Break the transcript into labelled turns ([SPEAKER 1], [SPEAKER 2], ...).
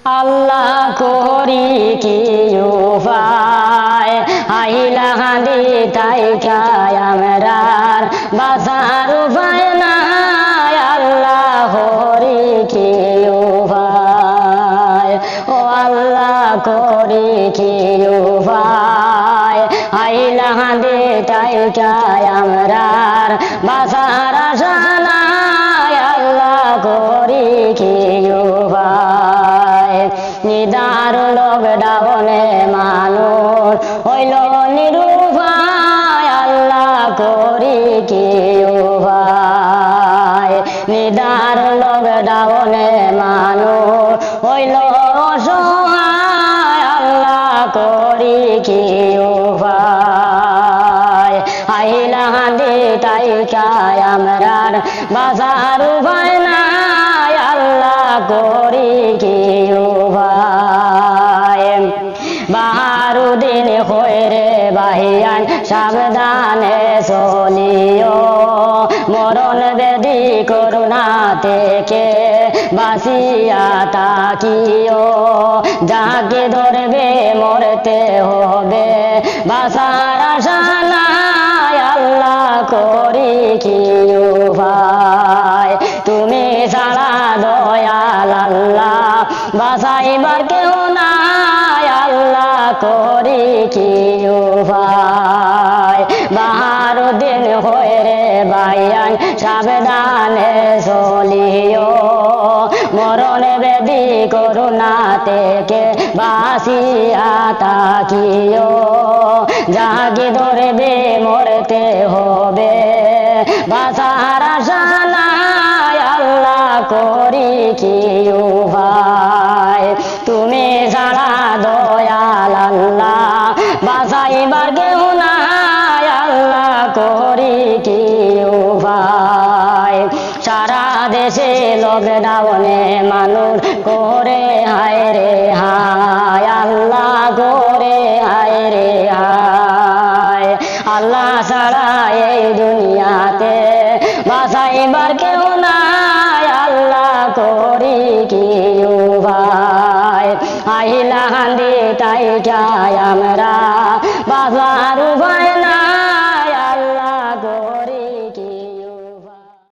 [SPEAKER 1] আল্লাহ করি কি উপায় আইলা হাঁদি তাই খায় আমরার বাঁচার উপায় নাই আল্লাহ করি কি উপায় ও আল্লাহ করি কি উপায় আইলা হাঁদি তাই খায় আমরার বাঁচার আশা নাই আল্লাহ করি কি উপায় নিদার লকডাউনে মানুষ হইল নিরুপায় আল্লাহ করি কি উপায় নিদার লকডাউনে মানুষ হইল অসহায় আল্লাহ করি কি উপায় আইলা হাঁদি তাই খায় আমরার বাজার উপায় নাই আল্লাহ করি কি উপায় বাহারুদ্দিন হইরে বাহিয়ান সাবধানে চলিও মরণ বেদি করুণা থেকে বাঁচিয়া তাকিও যাকে ধরবে মরতে হবে বাঁচার আশা নাই আল্লাহ করি কি উপায় তুমি ছাড়া দয়াল আল্লাহ বাঁচাইবার কেউ নাই আল্লাহ করি কি উপায় বাহারুদ্দিন হইরে বায়ান সাবধানে চলিও মরণ বেদি করুণা থেকে বাঁচিয়া তাকিও যাকে ধরবে মরতে হবে বাঁচার আশা নাই আল্লাহ করি কি উপায় তুমি ছাড়া দয়াল আল্লাহ বাঁচাইবার কেউ নাই আল্লাহ করি কি উপায় সারা দেশে লকডাউনে মানুষ করে হায় রে হায় আল্লাহ করে হায় রে হায় আল্লাহ ছাড়া এই দুনিয়াতে বাঁচাইবার কেউ নাই আল্লাহ করি কি উপায় আইলা হাঁদি তাই খায় আমরা বাঁচার উপায়